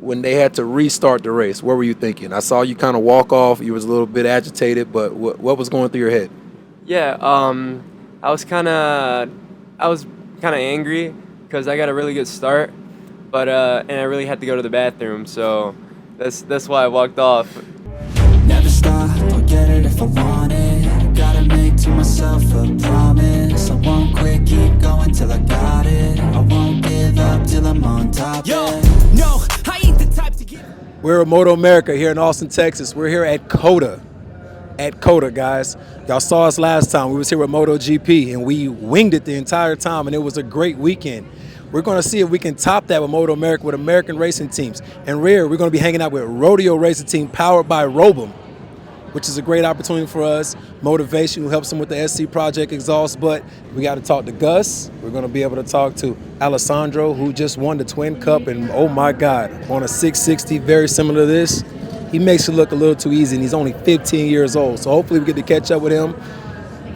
when they had to restart the race? What were you thinking? I saw you kind of walk off. You was a little bit agitated, but what was going through your head? Yeah, I was kind of angry because I got a really good start, but and I really had to go to the bathroom, so that's why I walked off. Never stop, I'll get it if I want it. Gotta make to myself a promise. I won't quit, keep going till I got it. I won't give up till I'm on top. Yo, no, I ain't the type to give. We're at MotoAmerica here in Austin, Texas. We're here at COTA. At COTA, guys. Y'all saw us last time. We was here with MotoGP, and we winged it the entire time, and it was a great weekend. We're going to see if we can top that with MotoAmerica, with American racing teams. And rear, we're going to be hanging out with Rodio Racing Team, powered by Robem, which is a great opportunity for us. Motovation, who helps them with the SC Project exhaust. But we got to talk to Gus. We're going to be able to talk to Alessandro, who just won the Twin Cup, and oh my God, on a 660, very similar to this. He makes it look a little too easy, and he's only 15 years old. So hopefully we get to catch up with him.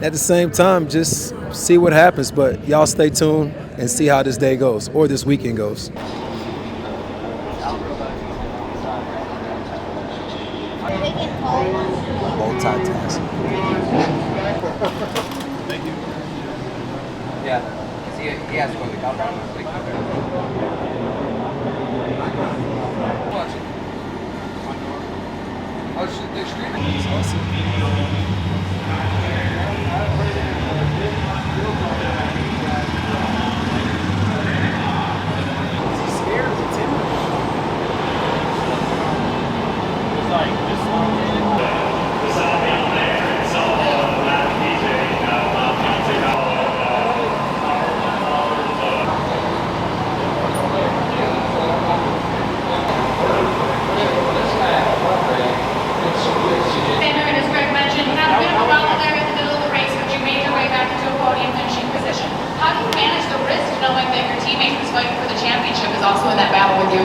At the same time, just see what happens. But y'all stay tuned and see how this day goes, or this weekend goes. Multitasking. Thank you. Yeah, he has to go to the compound. Watch it. Oh, they're streaming. That's awesome. Also in that battle with you.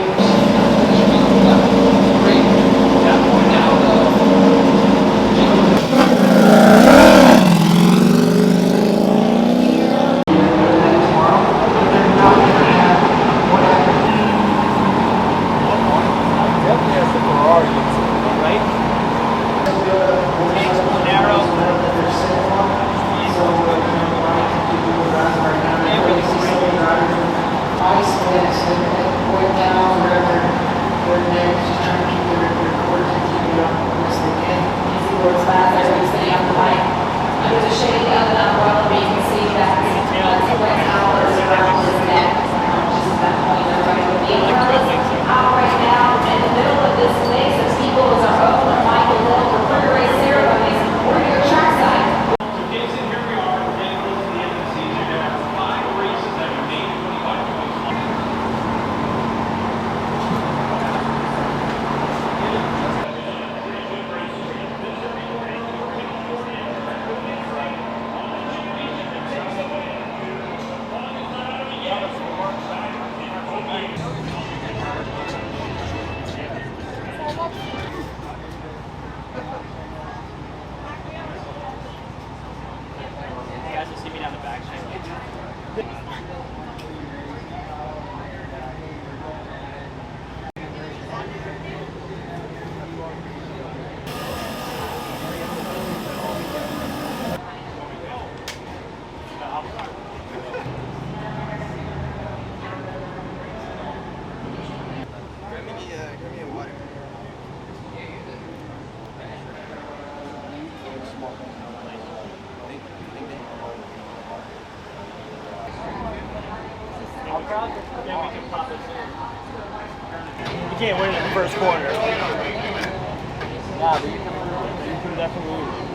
You can't win in the first corner. Nah, but you can definitely win.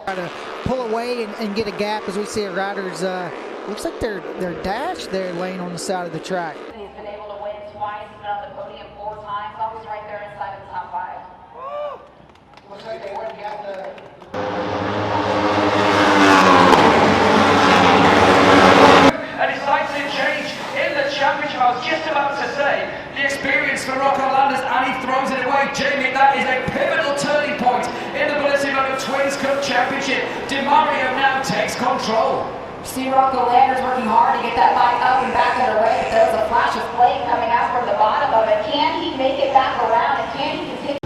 Try to pull away and get a gap as we see a riders. Looks like their dash there laying on the side of the track. He's been able to win twice, been on the podium 4 times risk for Rocco Landers, and he throws it away. Jamie, that is a pivotal turning point in the Bellissimo Twins Cup Championship. Di Mario now takes control. See Rocco Landers working hard to get that bike up and back underway, but there's a flash of flame coming out from the bottom of it. Can he make it back around, and can he continue?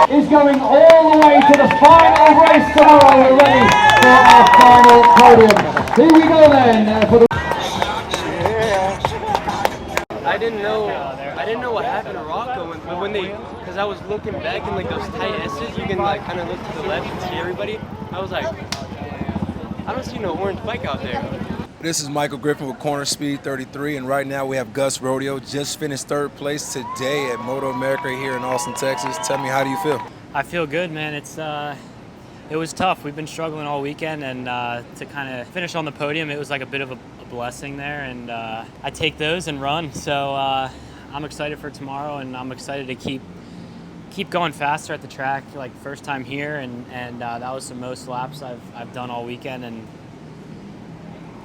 Is going all the way to the final race tomorrow. We're ready for our final podium. Here we go then for the. I didn't know what happened to Rocco when they, because I was looking back in like those tight S's, you can like kind of look to the left and see everybody. I was like, I don't see no orange bike out there. This is Michael Griffin with Corner Speed 33, and right now we have Gus Rodio, just finished third place today at MotoAmerica here in Austin, Texas. Tell me, how do you feel? I feel good, man. It was tough. We've been struggling all weekend, and to kind of finish on the podium, it was like a bit of a blessing there, and I take those and run. So I'm excited for tomorrow, and I'm excited to keep going faster at the track. Like first time here, and that was the most laps I've done all weekend, and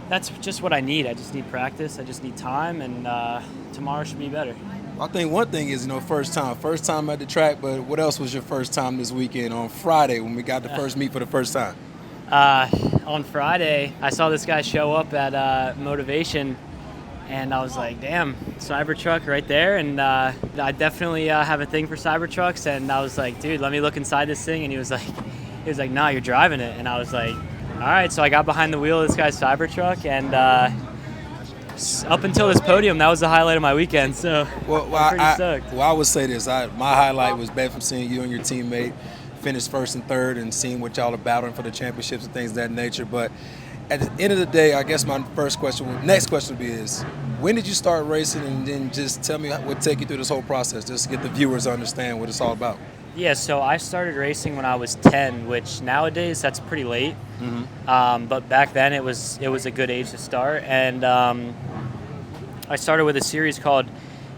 that's just what I need. I just need practice. I just need time, and tomorrow should be better. I think one thing is, first time at the track, but what else was your first time this weekend on Friday when we got the first meet for the first time? On Friday, I saw this guy show up at Motovation, and I was like, damn, Cybertruck right there. And I definitely have a thing for Cybertrucks, and I was like, dude, let me look inside this thing. And he was like, nah, you're driving it. And I was like, all right. So I got behind the wheel of this guy's Cybertruck, and up until this podium, that was the highlight of my weekend. So I'm pretty stoked. I would say this. My highlight was back from seeing you and your teammate finish first and third, and seeing what y'all are battling for the championships and things of that nature. But at the end of the day, I guess my next question would be is, when did you start racing? And then just tell me what take you through this whole process, just to get the viewers to understand what it's all about. Yeah, so I started racing when I was 10, which nowadays that's pretty late. Mm-hmm. But back then it was a good age to start, and I started with a series called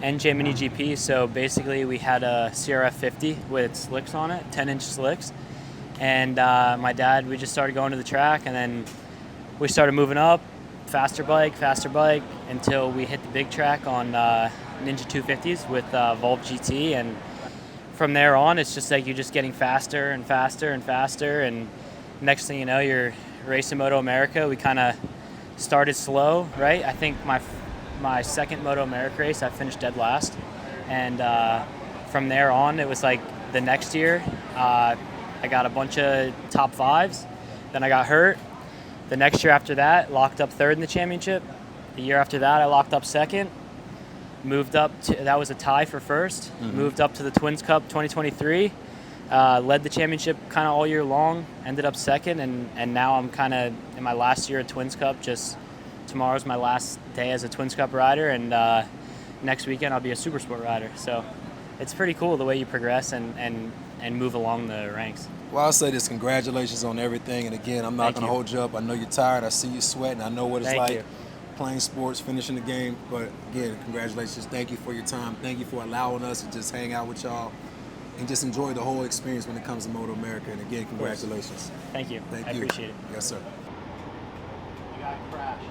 NJ Mini GP. So basically we had a CRF 50 with slicks on it, 10-inch slicks, and my dad, we just started going to the track, and then we started moving up, faster bike, until we hit the big track on Ninja 250s with Volv GT, and from there on, it's just like you're just getting faster and faster and faster, and next thing you know, you're racing MotoAmerica. We kind of started slow, right? I think my second MotoAmerica race, I finished dead last, and from there on, it was like the next year, I got a bunch of top fives, then I got hurt. The next year after that, locked up third in the championship. The year after that, I locked up second. Moved up to, that was a tie for first. Mm-hmm. Moved up to the Twins Cup 2023. Led the championship kind of all year long. Ended up second, and now I'm kind of in my last year at Twins Cup. Just tomorrow's my last day as a Twins Cup rider, and next weekend I'll be a Super Sport rider. So it's pretty cool the way you progress and move along the ranks. Well, I'll say this, congratulations on everything. And again, I'm not going to hold you up. I know you're tired. I see you sweating. I know what it's Thank like you. playing sports, finishing the game. But again, congratulations. Thank you for your time. Thank you for allowing us to just hang out with y'all and just enjoy the whole experience when it comes to MotoAmerica. And again, congratulations. Thank you. Thank I you. appreciate it. Yes, sir. The guy crashed.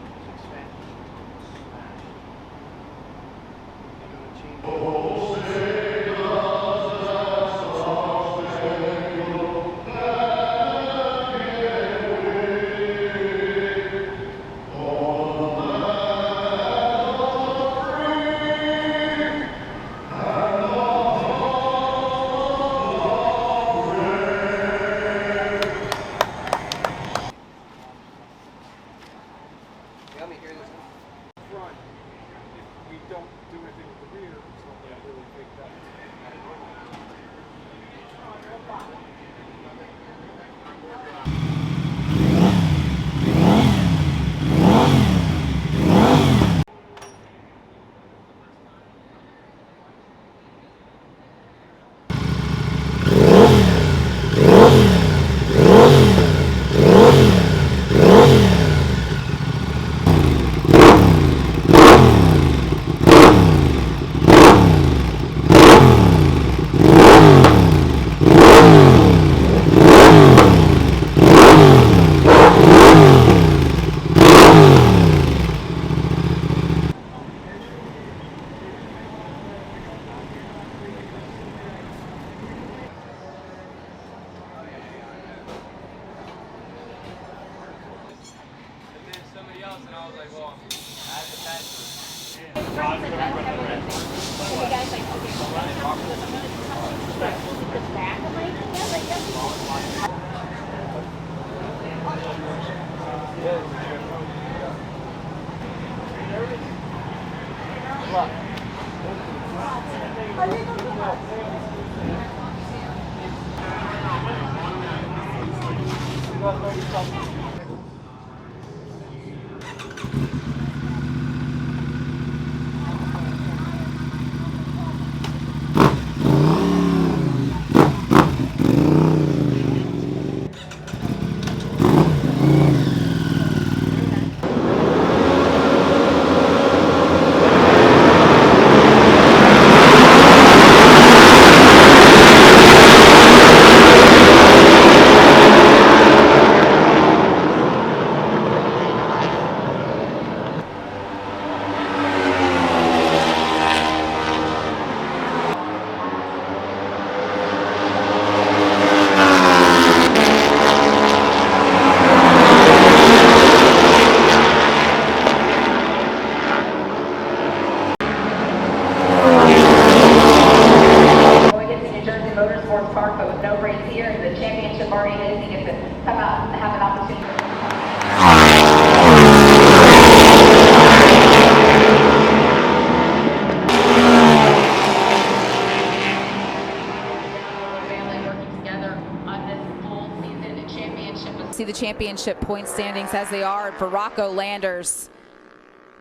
See the championship point standings as they are. Baracco Landers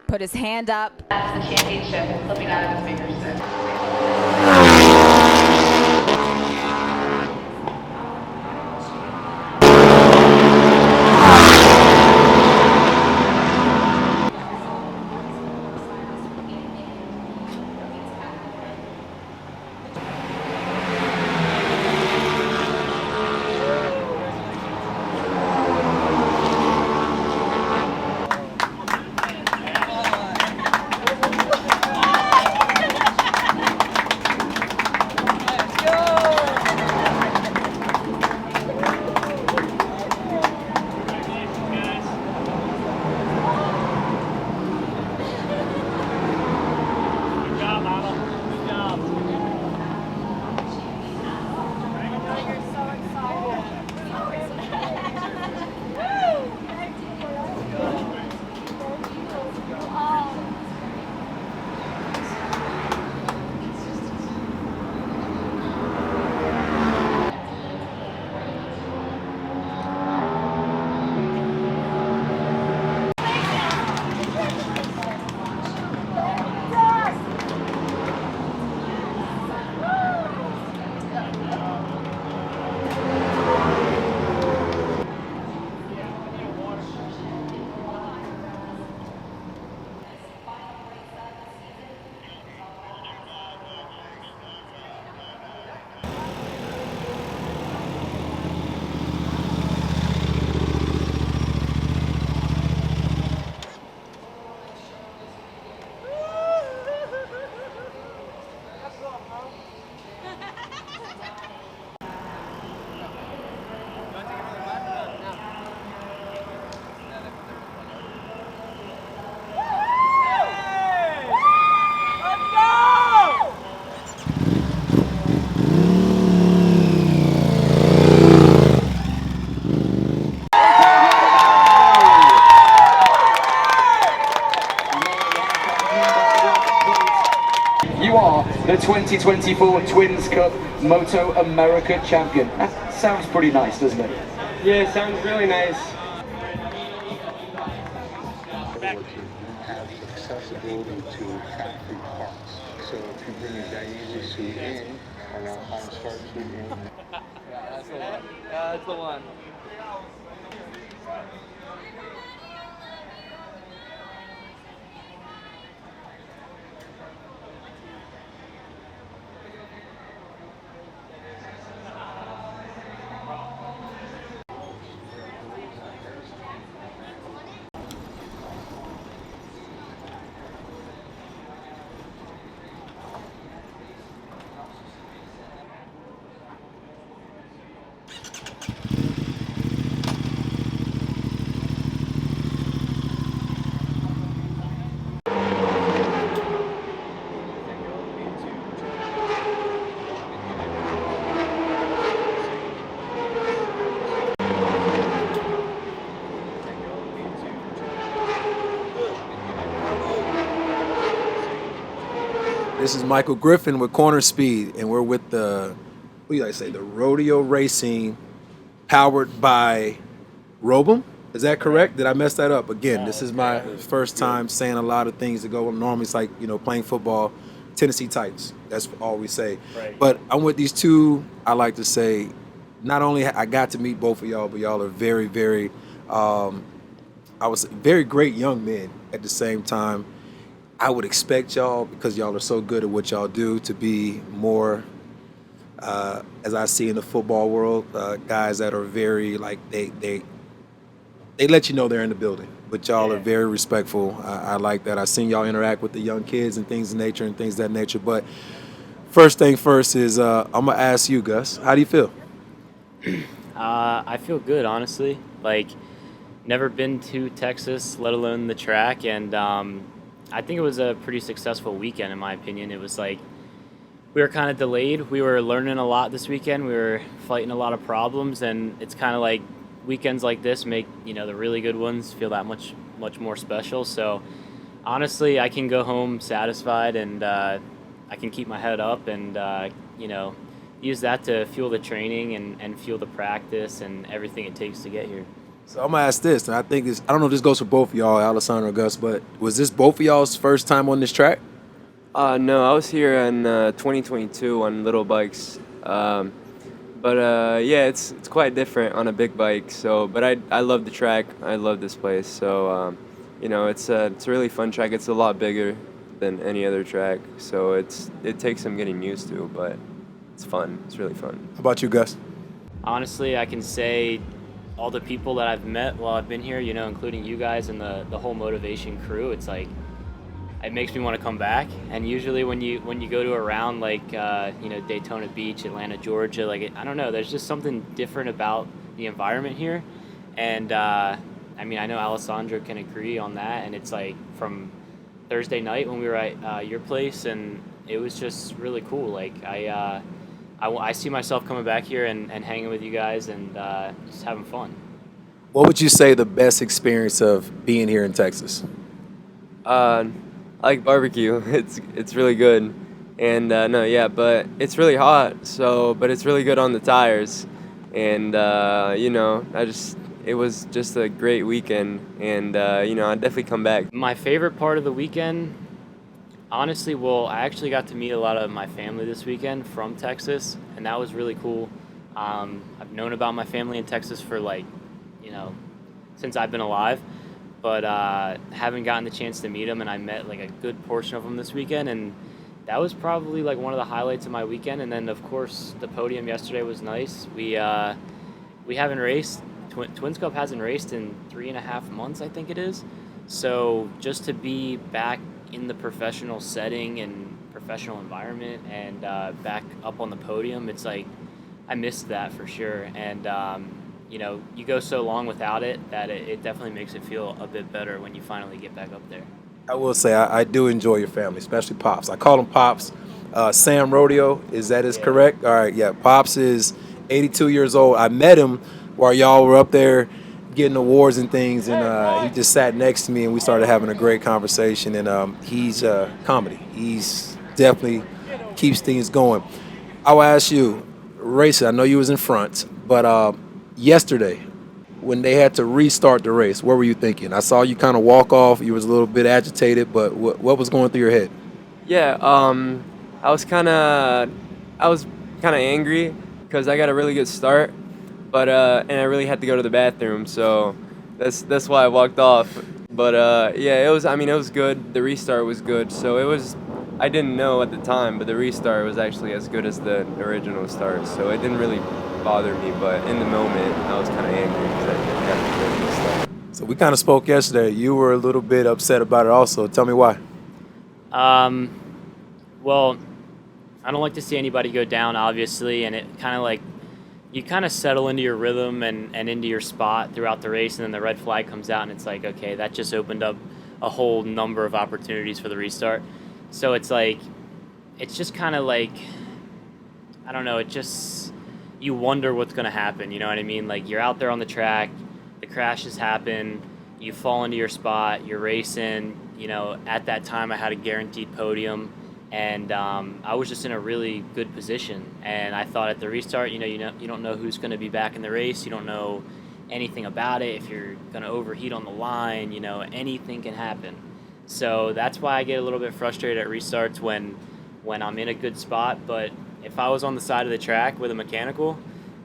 put his hand up. That's the championship slipping out of his fingers. 2024 Twins Cup Moto America champion. That sounds pretty nice, doesn't it? Yeah, it sounds really nice. Have accessibility to factory parts. So if you bring a Gaiese suit in, or a Heinz suit in. That's the one. That's the one. This is Michael Griffin with Corner Speed, and we're with the, what do you like to say, the Rodio Racing, powered by Robem. Is that correct? Did I mess that up? Again, this is my first time saying a lot of things that go normally. It's like, you know, playing football, Tennessee Titans. That's all we say. Right. But I'm with these two, I like to say, not only I got to meet both of y'all, but y'all are very, very, I was very great young men at the same time. I would expect y'all, because y'all are so good at what y'all do, to be more, as I see in the football world, guys that are very, like, they let you know they're in the building. But y'all are very respectful. I like that. I've seen y'all interact with the young kids and things of nature and things of that nature. But first thing first is I'm going to ask you, Gus, how do you feel? I feel good, honestly. Like, never been to Texas, let alone the track, and I think it was a pretty successful weekend, in my opinion. It was like we were kind of delayed. We were learning a lot this weekend. We were fighting a lot of problems, and it's kind of like weekends like this make, you know, the really good ones feel that much more special. So honestly, I can go home satisfied, and I can keep my head up and you know, use that to fuel the training and fuel the practice and everything it takes to get here. So I'm going to ask this, and I think I don't know if this goes for both of y'all, Alessandro and Gus, but was this both of y'all's first time on this track? No, I was here in 2022 on little bikes. But yeah, it's quite different on a big bike. So, but I love the track. I love this place. So, you know, it's a really fun track. It's a lot bigger than any other track. So it takes some getting used to, but it's fun. It's really fun. How about you, Gus? Honestly, I can say all the people that I've met while I've been here, you know, including you guys and the whole Motovation crew, it's like, it makes me want to come back. And usually when you go to a round like you know, Daytona Beach, Atlanta, Georgia, like, I don't know, there's just something different about the environment here. And I mean, I know Alessandro can agree on that. And it's like from Thursday night when we were at your place, and it was just really cool. Like I see myself coming back here and hanging with you guys and just having fun. What would you say the best experience of being here in Texas? I like barbecue. It's really good, and no, yeah, but it's really hot. So, but it's really good on the tires, and you know, it was just a great weekend, and you know, I'd definitely come back. My favorite part of the weekend, honestly, well, I actually got to meet a lot of my family this weekend from Texas, and that was really cool. I've known about my family in Texas for, like, you know, since I've been alive. But haven't gotten the chance to meet them, and I met like a good portion of them this weekend, and that was probably like one of the highlights of my weekend. And then of course the podium yesterday was nice. We haven't raced, Twins Cup hasn't raced in 3.5 months, I think it is. So just to be back in the professional setting and professional environment and back up on the podium, it's like I missed that for sure. And you know, you go so long without it that it definitely makes it feel a bit better when you finally get back up there. I will say I do enjoy your family, especially Pops. I call him Pops. Sam Rodio, is that correct? All right, yeah. Pops is 82 years old. I met him while y'all were up there getting awards and things, and he just sat next to me, and we started having a great conversation. And he's comedy. He's definitely keeps things going. I will ask you, racing, I know you was in front, but yesterday, when they had to restart the race, what were you thinking? I saw you kind of walk off. You was a little bit agitated, but what was going through your head? Yeah, I was kind of angry because I got a really good start, but and I really had to go to the bathroom, so that's why I walked off. But yeah, it was good. The restart was good, so it was. I didn't know at the time, but the restart was actually as good as the original start, so it didn't really bother me. But in the moment, I was kind of angry because I got the original start. So we kind of spoke yesterday. You were a little bit upset about it also. Tell me why. Well, I don't like to see anybody go down, obviously, and it kind of like you kind of settle into your rhythm and into your spot throughout the race, and then the red flag comes out, and it's like, okay, that just opened up a whole number of opportunities for the restart. So it's like, it's just kind of like, I don't know, it just, you wonder what's going to happen, you know what I mean? Like, you're out there on the track, the crashes happen, you fall into your spot, you're racing, you know, at that time I had a guaranteed podium, and I was just in a really good position. And I thought at the restart, you don't know who's going to be back in the race, you don't know anything about it, if you're going to overheat on the line, you know, anything can happen. So that's why I get a little bit frustrated at restarts when I'm in a good spot. But if I was on the side of the track with a mechanical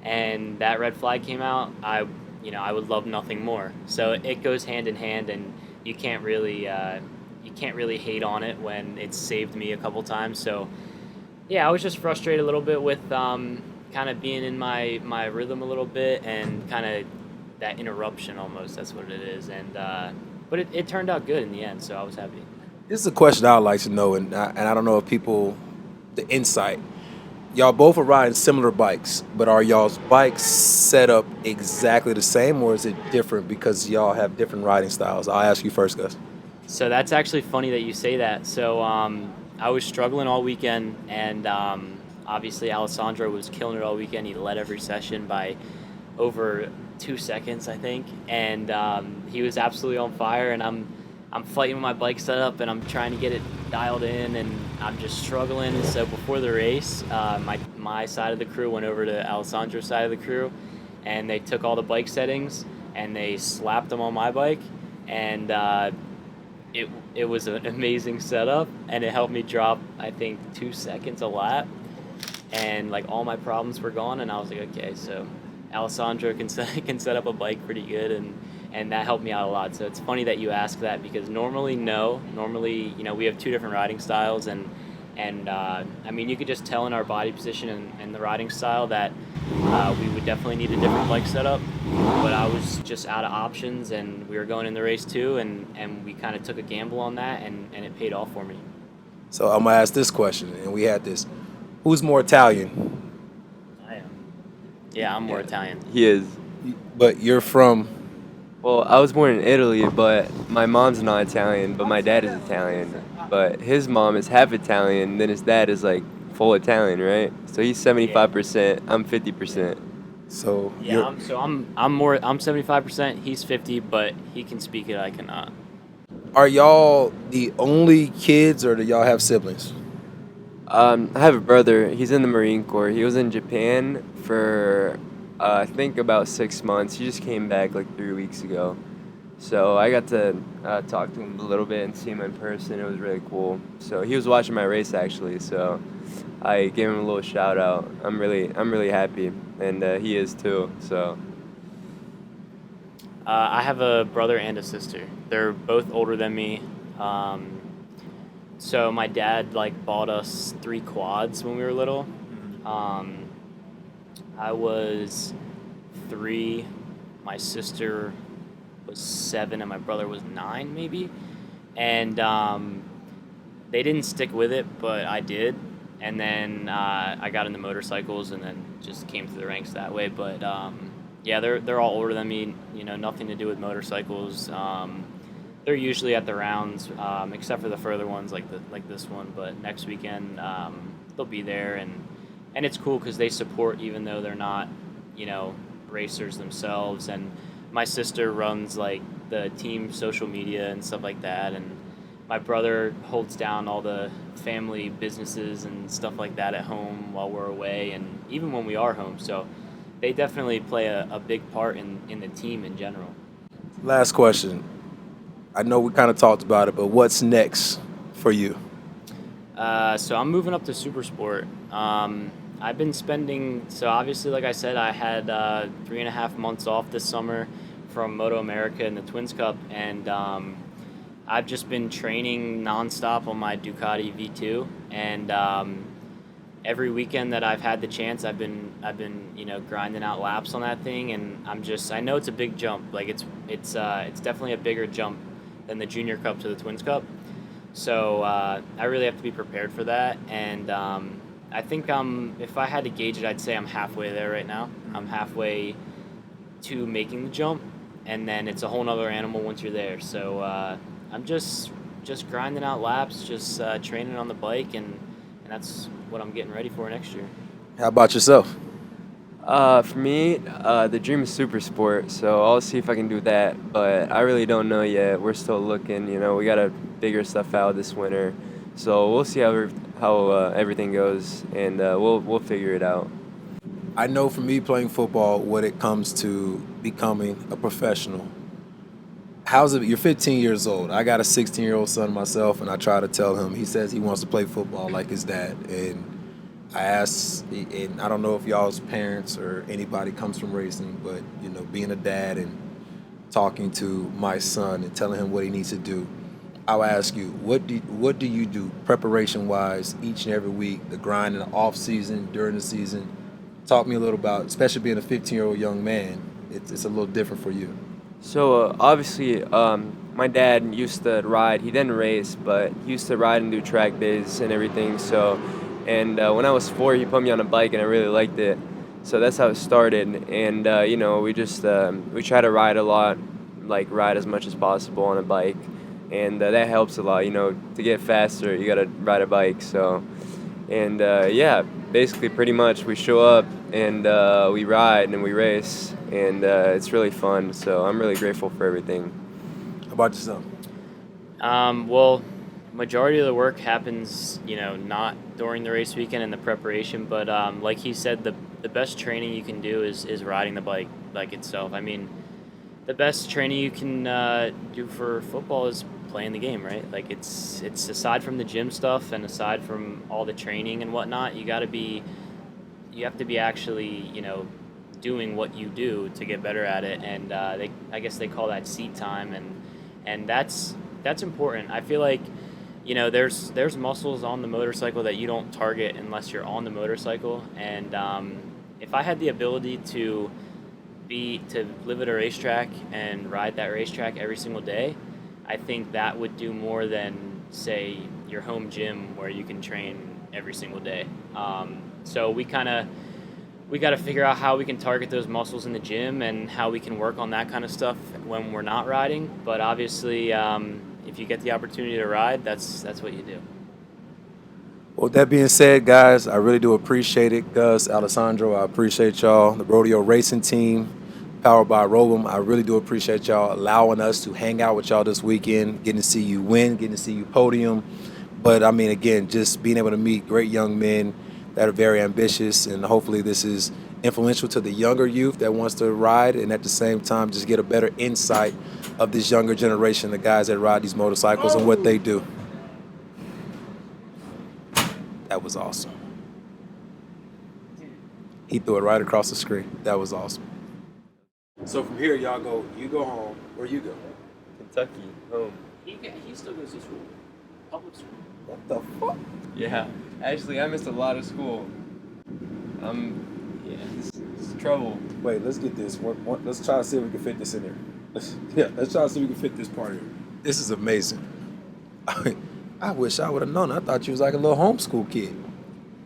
and that red flag came out, I would love nothing more. So it goes hand in hand, and you can't really hate on it when it's saved me a couple times. So yeah, I was just frustrated a little bit with kind of being in my rhythm a little bit, and kind of that interruption almost. That's what it is. And but it turned out good in the end, so I was happy. This is a question I would like to know, and I don't know if people, the insight. Y'all both are riding similar bikes, but are y'all's bikes set up exactly the same, or is it different because y'all have different riding styles? I'll ask you first, Gus. So that's actually funny that you say that. So I was struggling all weekend, and obviously Alessandro was killing it all weekend. He led every session by over 2 seconds, I think, and he was absolutely on fire, and I'm fighting with my bike setup, and I'm trying to get it dialed in, and I'm just struggling. So before the race, my side of the crew went over to Alessandro's side of the crew, and they took all the bike settings and they slapped them on my bike, and it was an amazing setup, and it helped me drop, I think, 2 seconds a lap, and like all my problems were gone, and I was like, okay, so Alessandro can set up a bike pretty good, and that helped me out a lot. So it's funny that you ask that, because normally, we have two different riding styles, and I mean, you could just tell in our body position and the riding style that we would definitely need a different bike setup, but I was just out of options, and we were going in the race too, and we kind of took a gamble on that, and it paid off for me. So I'm gonna ask this question, and we had this: who's more Italian? I am. Yeah, I'm more Italian. He is. But you're from? Well, I was born in Italy, but my mom's not Italian, but my dad is Italian. But his mom is half Italian, then his dad is like full Italian, right? So he's 75%, I'm 50%. So yeah, I'm 75%, he's 50, but he can speak it, I cannot. Are y'all the only kids, or do y'all have siblings? I have a brother. He's in the Marine Corps. He was in Japan for I think about 6 months. He just came back like 3 weeks ago. So I got to talk to him a little bit and see him in person. It was really cool. So he was watching my race actually. So I gave him a little shout out. I'm really happy, and he is too. So I have a brother and a sister. They're both older than me. So my dad bought us 3 quads when we were little. I was 3. My sister was 7, and my brother was 9, maybe. And they didn't stick with it, but I did. And then I got into motorcycles, and then just came through the ranks that way. But yeah, they're all older than me. Nothing to do with motorcycles. They're usually at the rounds, except for the further ones like this one. But next weekend they'll be there, and it's cool because they support even though they're not, racers themselves. And my sister runs the team social media and stuff like that, my brother holds down all the family businesses and stuff like that at home while we're away, and even when we are home. So they definitely play a big part in the team in general. Last question. I know we kind of talked about it, but what's next for you? So I'm moving up to Super Sport. I've been spending, so obviously, like I said, I had 3.5 months off this summer from MotoAmerica and the Twins Cup, and I've just been training nonstop on my Ducati V2, and every weekend that I've had the chance, I've been grinding out laps on that thing, and I know it's a big jump. Like it's definitely a bigger jump than the Junior Cup to the Twins Cup. So I really have to be prepared for that, and I think if I had to gauge it, I'd say I'm halfway there right now. I'm halfway to making the jump, and then it's a whole nother animal once you're there. So I'm just grinding out laps, just training on the bike, and that's what I'm getting ready for next year. How about yourself? For me, the dream is super sport, so I'll see if I can do that. But I really don't know yet. We're still looking. We got to figure stuff out this winter, so we'll see how everything goes, and we'll figure it out. I know for me playing football, when it comes to becoming a professional, how's it? You're 15 years old. I got a 16-year-old son myself, and I try to tell him. He says he wants to play football like his dad, and I asked, and I don't know if y'all's parents or anybody comes from racing, but being a dad and talking to my son and telling him what he needs to do, I'll ask you, what do you do preparation-wise each and every week, the grind in the off season, during the season? Talk me a little about, especially being a 15-year-old young man, it's a little different for you. So obviously, my dad used to ride. He didn't race, but he used to ride and do track days and everything. So, and when I was 4, he put me on a bike, and I really liked it. So that's how it started. And we just we try to ride a lot, like ride as much as possible on a bike, and that helps a lot. To get faster, you gotta ride a bike. So, and basically, pretty much, we show up and we ride and we race, and it's really fun. So I'm really grateful for everything. How about yourself? Well, majority of the work happens, not during the race weekend and the preparation, but like he said, the best training you can do is riding the bike itself. I mean, the best training you can do for football is playing the game, right? Like it's aside from the gym stuff and aside from all the training and whatnot, you have to be actually, doing what you do to get better at it. And I guess they call that seat time, and that's important. I feel like, there's muscles on the motorcycle that you don't target unless you're on the motorcycle. And if I had the ability to live at a racetrack and ride that racetrack every single day, I think that would do more than, say, your home gym where you can train every single day. So we got to figure out how we can target those muscles in the gym and how we can work on that kind of stuff when we're not riding. But obviously, if you get the opportunity to ride, that's what you do. Well, with that being said, guys, I really do appreciate it. Gus, Alessandro, I appreciate y'all. The Rodio Racing Team, powered by Robem. I really do appreciate y'all allowing us to hang out with y'all this weekend, getting to see you win, getting to see you podium. But, I mean, again, just being able to meet great young men that are very ambitious, and hopefully this is influential to the younger youth that wants to ride, and at the same time just get a better insight of this younger generation, the guys that ride these motorcycles and what they do. That was awesome. He threw it right across the screen. That was awesome. So from here, you go home. Where you go? Kentucky, home. He still goes to school, public school. What the fuck? Yeah, actually, I missed a lot of school. It's trouble. Wait, let's get this. Let's try to see if we can fit this in here. Let's try to see if we can fit this part here. This is amazing. I wish I would have known. I thought you was like a little homeschool kid.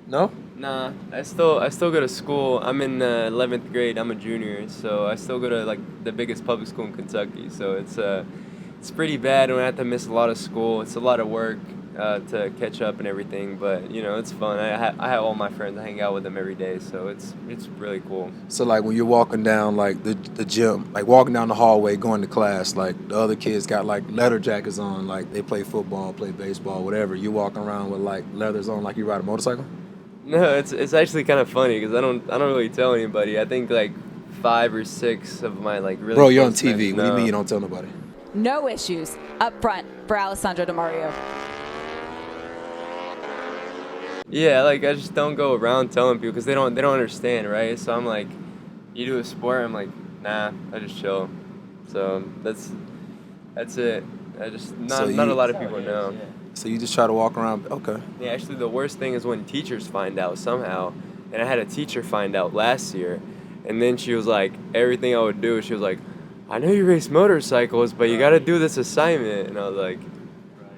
No? Nah, I still go to school. I'm in 11th grade. I'm a junior, so I still go to like the biggest public school in Kentucky. So it's pretty bad when I have to miss a lot of school. It's a lot of work. to catch up and everything. But you know, it's fun. I have all my friends. I hang out with them every day, so it's really cool. So like when you're walking down like the gym, like walking down the hallway going to class, like the other kids got like leather jackets on, like they play football, play baseball, whatever. You walking around with like leathers on, like you ride a motorcycle? No, it's actually kind of funny because I don't really tell anybody. I think like 5 or 6 of my like really. Bro, you're on close TV. friends What do you know. mean you don't tell nobody? No issues up front for Alessandro Di Mario. Yeah, like I just don't go around telling people because they don't understand, right? So I'm like, you do a sport, I'm like, nah, I just chill. So that's it. I just not a lot of people know. So you just try to walk around. Okay. Yeah, actually, the worst thing is when teachers find out somehow. And I had a teacher find out last year, and then she was like, everything I would do, she was like, I know you race motorcycles, but you got to do this assignment. And I was like,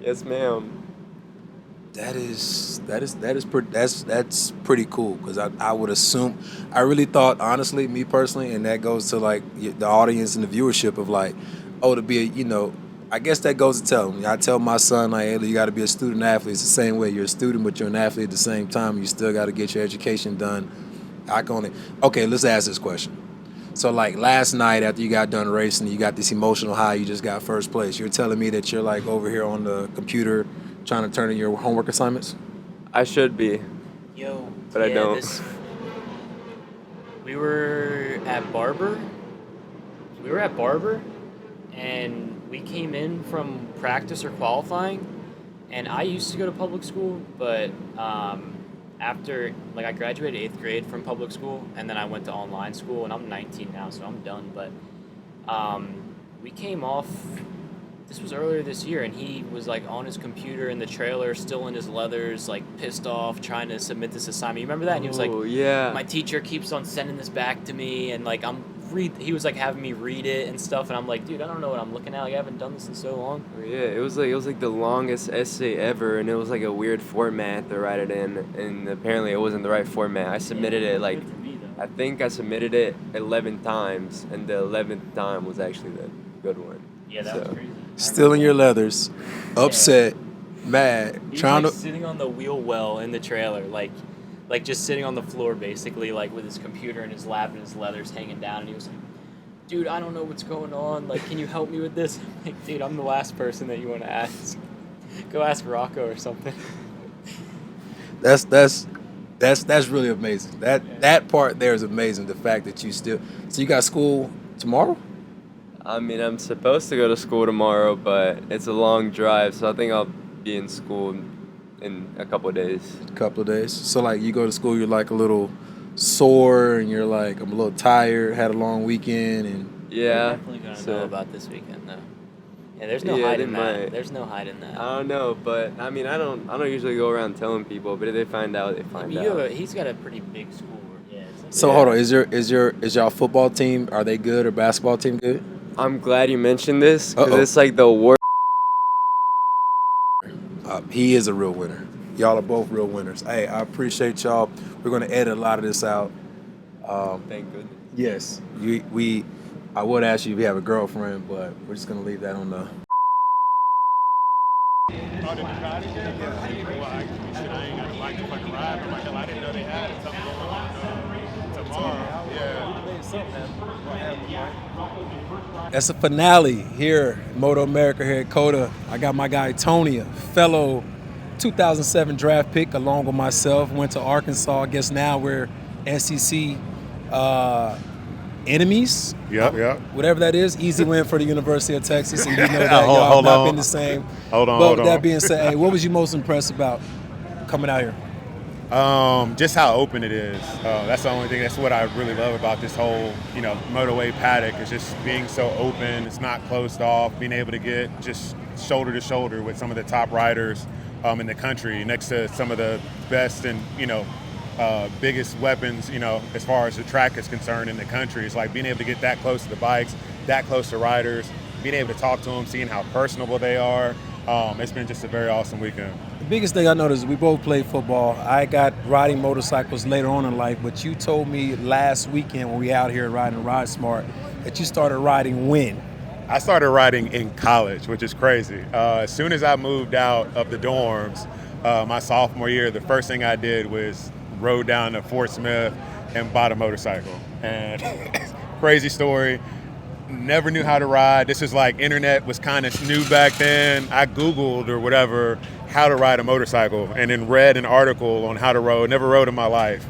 yes, ma'am. That's pretty cool because I would assume, I really thought, honestly, me personally, and that goes to like the audience and the viewership of like, oh, to be a, you know, I guess that goes to tell me. I tell my son, like, hey, you got to be a student athlete. It's the same way. You're a student, but you're an athlete at the same time. You still got to get your education done. Okay, let's ask this question. So, like, last night after you got done racing, you got this emotional high, you just got first place. You're telling me that you're, like, over here on the computer trying to turn in your homework assignments? I should be. But I don't. We were at Barber. And we came in from practice or qualifying, and I used to go to public school, but after, like, I graduated 8th grade from public school, and then I went to online school, and I'm 19 now, so I'm done, but we came off, this was earlier this year, and he was, like, on his computer in the trailer, still in his leathers, like, pissed off, trying to submit this assignment. You remember that? And he was like, yeah. My teacher keeps on sending this back to me, and, like, he was like having me read it and stuff, and I'm like, dude, I don't know what I'm looking at. Like, I haven't done this in so long. Yeah, it was like the longest essay ever, and it was like a weird format to write it in, and apparently it wasn't the right format. I submitted it like, I think I submitted it 11 times, and the 11th time was actually the good one. Yeah, that was crazy. Still in your leathers, upset, mad, He's trying like to. sitting on the wheel well in the trailer, like just sitting on the floor basically, like with his computer in his lap and his leathers hanging down, and he was like, dude, I don't know what's going on, like, can you help me with this? I'm like, dude, I'm the last person that you want to ask. Go ask Rocco or something. That's really amazing. That part there is amazing. The fact that you still, so you got school tomorrow? I mean, I'm supposed to go to school tomorrow, but it's a long drive, so I think I'll be in school in a couple of days. So, like, you go to school, you're, like, a little sore, and you're, like, I'm a little tired, had a long weekend, and... Yeah. We're definitely going to know about this weekend, though. Yeah, there's no hiding that. Might. There's no hiding that. I don't know, but, I mean, I don't usually go around telling people, but if they find out, they find out. He's got a pretty big school. Yeah. So, hold on, is y'all football team, are they good, or basketball team good? I'm glad you mentioned this, because it's, like, the worst. He is a real winner. Y'all are both real winners. Hey, I appreciate y'all. We're going to edit a lot of this out. Thank goodness. Yes. I would ask you if you have a girlfriend, but we're just going to leave that on the... Oh, the Ducati thing? Yeah. Well, I ain't got a bike to fucking ride. I'm like, hell, I didn't know they had it. Something going on tomorrow. Yeah. That's a finale here, MotoAmerica here at COTA. I got my guy Tony, a fellow 2007 draft pick, along with myself. Went to Arkansas. I guess now we're SEC enemies. Yep. Whatever that is. Easy win for the University of Texas. And you know that y'all have not been the same. Hold on. But with that being said, hey, what was you most impressed about coming out here? Just how open it is. That's the only thing. That's what I really love about this whole, motorway paddock is just being so open. It's not closed off. Being able to get just shoulder to shoulder with some of the top riders in the country, next to some of the best and biggest weapons, as far as the track is concerned in the country. It's like being able to get that close to the bikes, that close to riders, being able to talk to them, seeing how personable they are. It's been just a very awesome weekend. The biggest thing I noticed is we both played football. I got riding motorcycles later on in life, but you told me last weekend when we out here riding Ride Smart that you started riding when? I started riding in college, which is crazy. As soon as I moved out of the dorms, my sophomore year, the first thing I did was rode down to Fort Smith and bought a motorcycle. And crazy story. Never knew how to ride. This is like internet was kind of new back then. I Googled or whatever how to ride a motorcycle and then read an article on how to rode. Never rode in my life.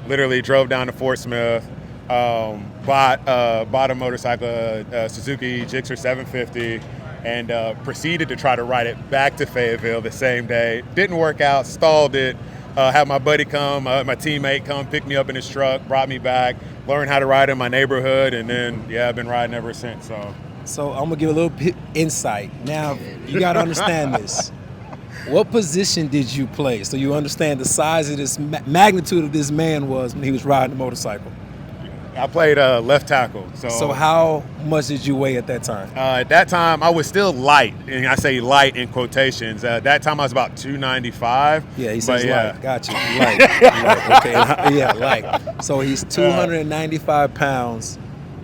Literally drove down to Fort Smith, bought a motorcycle, Suzuki Gixxer 750, and proceeded to try to ride it back to Fayetteville the same day. Didn't work out, stalled it. Had my buddy come, my teammate come pick me up in his truck, brought me back, learned how to ride in my neighborhood, and then, I've been riding ever since. So I'm going to give a little bit insight. Now, you got to understand this. What position did you play so you understand the size of this magnitude of this man was when he was riding the motorcycle? I played left tackle. So how much did you weigh at that time? At that time, I was still light, and I say light in quotations. At that time, I was about 295. Yeah, he says light. Gotcha. Light. Light. Okay. Yeah, light. So he's 295 pounds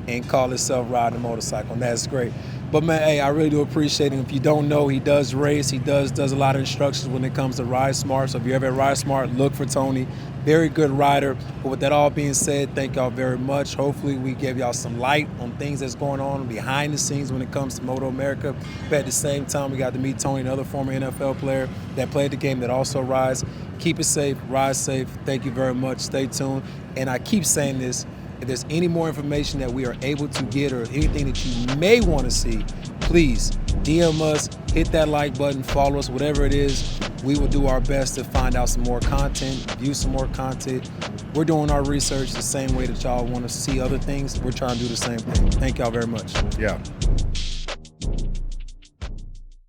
and call himself riding a motorcycle, and that's great. But man, hey, I really do appreciate him. If you don't know, he does race. He does a lot of instructions when it comes to Ride Smart. So if you're ever at Ride Smart, look for Tony. Very good rider. But with that all being said, thank y'all very much. Hopefully we gave y'all some light on things that's going on behind the scenes when it comes to MotoAmerica. But at the same time, we got to meet Tony, another former NFL player that played the game that also rides. Keep it safe, ride safe. Thank you very much. Stay tuned. And I keep saying this. If there's any more information that we are able to get or anything that you may want to see, please DM us, hit that like button, follow us, whatever it is. We will do our best to find out some more content, view some more content. We're doing our research the same way that y'all want to see other things. We're trying to do the same thing. Thank y'all very much. Yeah.